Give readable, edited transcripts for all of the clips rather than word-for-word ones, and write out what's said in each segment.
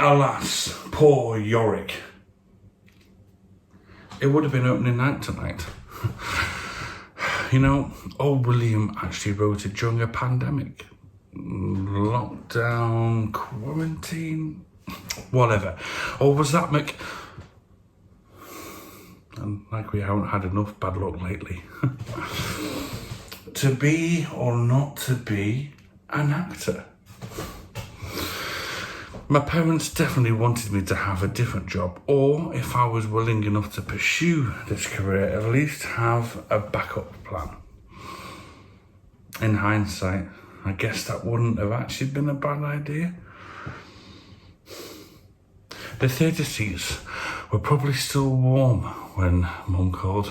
Alas, poor Yorick. It would have been opening night tonight. You know, old William actually wrote it during a pandemic. Lockdown, quarantine, whatever. Or was that And like we haven't had enough bad luck lately. To be or not to be an actor. My parents definitely wanted me to have a different job, or if I was willing enough to pursue this career, at least have a backup plan. In hindsight, I guess that wouldn't have actually been a bad idea. The theatre seats were probably still warm when Mum called.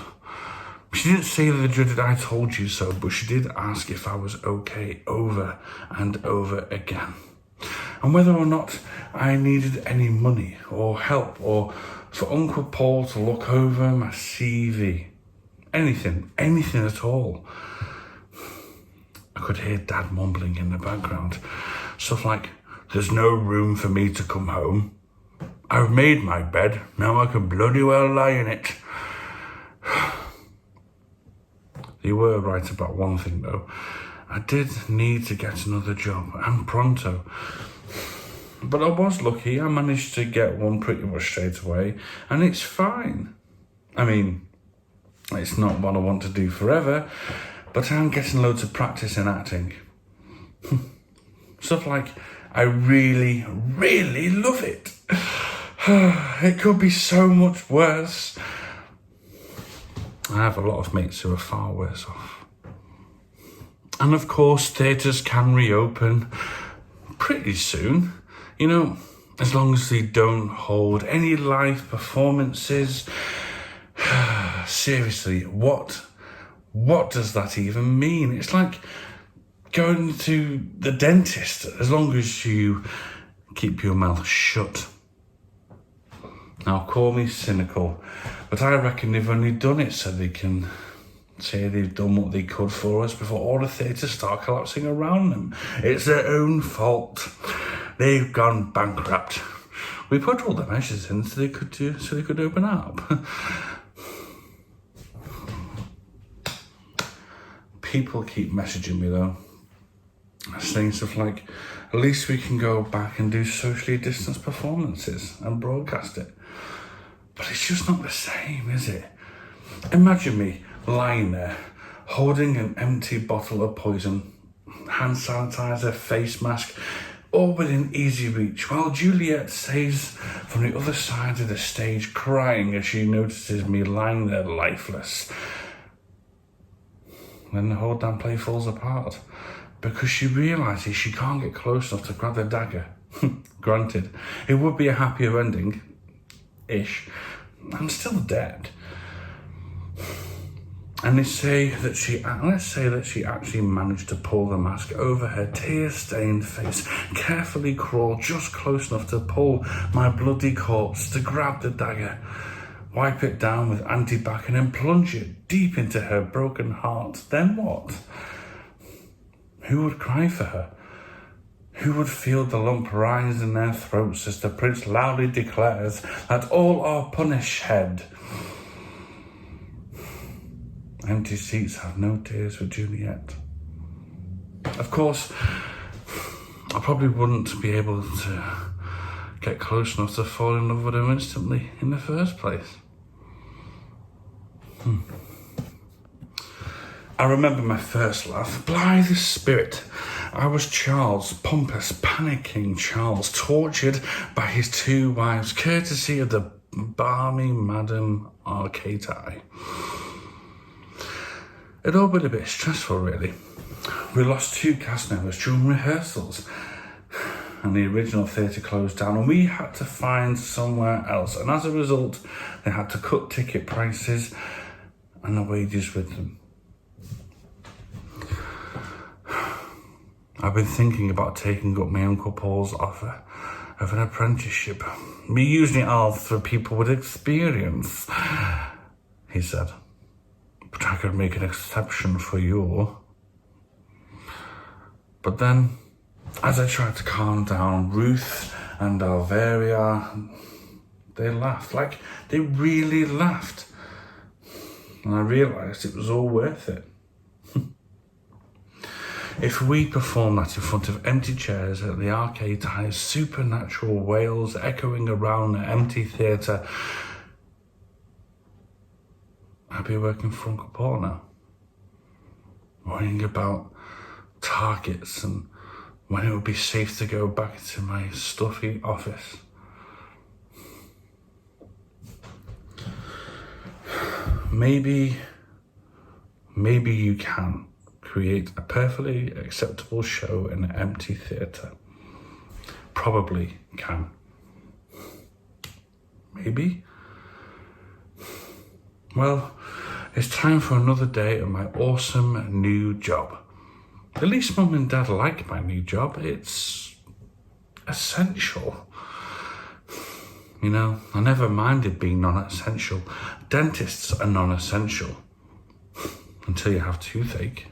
She didn't say the dreaded "I told you so," but she did ask if I was okay over and over again. And whether or not I needed any money or help, or for Uncle Paul to look over my CV. Anything at all. I could hear Dad mumbling in the background. Stuff like, "There's no room for me to come home. I've made my bed, now I can bloody well lie in it." They were right about one thing though. I did need to get another job, and pronto. But I was lucky, I managed to get one pretty much straight away, and it's fine. I mean, it's not what I want to do forever, but I'm getting loads of practice in acting. Stuff like, I really, really love it. It could be so much worse. I have a lot of mates who are far worse off. And of course, theatres can reopen pretty soon. You know, as long as they don't hold any live performances. Seriously, what does that even mean? It's like going to the dentist, as long as you keep your mouth shut. Now, call me cynical, but I reckon they've only done it so they can say they've done what they could for us before all the theatres start collapsing around them. It's their own fault. They've gone bankrupt. We put all the measures in so they could open up. People keep messaging me though, saying stuff like, at least we can go back and do socially distanced performances and broadcast it. But it's just not the same, is it? Imagine me lying there, holding an empty bottle of poison, hand sanitizer, face mask, all within easy reach, while Juliet stays from the other side of the stage crying as she notices me lying there lifeless. Then the whole damn play falls apart because she realises she can't get close enough to grab the dagger. Granted, it would be a happier ending-ish. I'm still dead. And let's say that she actually managed to pull the mask over her tear-stained face, carefully crawl just close enough to pull my bloody corpse, to grab the dagger, wipe it down with antibac, and then plunge it deep into her broken heart. Then what? Who would cry for her? Who would feel the lump rise in their throats as the prince loudly declares that all are punished head? Empty seats have no tears for Juliet. Of course, I probably wouldn't be able to get close enough to fall in love with her instantly in the first place. I remember my first laugh, blithe as spirit. I was Charles, pompous, panicking Charles, tortured by his two wives, courtesy of the balmy Madame Arcati. It all been a bit stressful, really. We lost 2 cast members during rehearsals, and the original theatre closed down, and we had to find somewhere else. And as a result, they had to cut ticket prices and the wages with them. I've been thinking about taking up my Uncle Paul's offer of an apprenticeship. We usually are for people with experience, he said. But I could make an exception for you. But then, as I tried to calm down, Ruth and Alveria. They laughed, like they really laughed. And I realised it was all worth it. If we performed that in front of empty chairs at the Arcade High's supernatural wails echoing around the empty theatre, I'd be working for Uncle Paul now, worrying about targets and when it would be safe to go back to my stuffy office. Maybe you can create a perfectly acceptable show in an empty theatre. Probably can. Maybe. Well, it's time for another day at my awesome new job. At least Mum and Dad like my new job. It's essential. You know, I never minded being non-essential. Dentists are non-essential. Until you have toothache.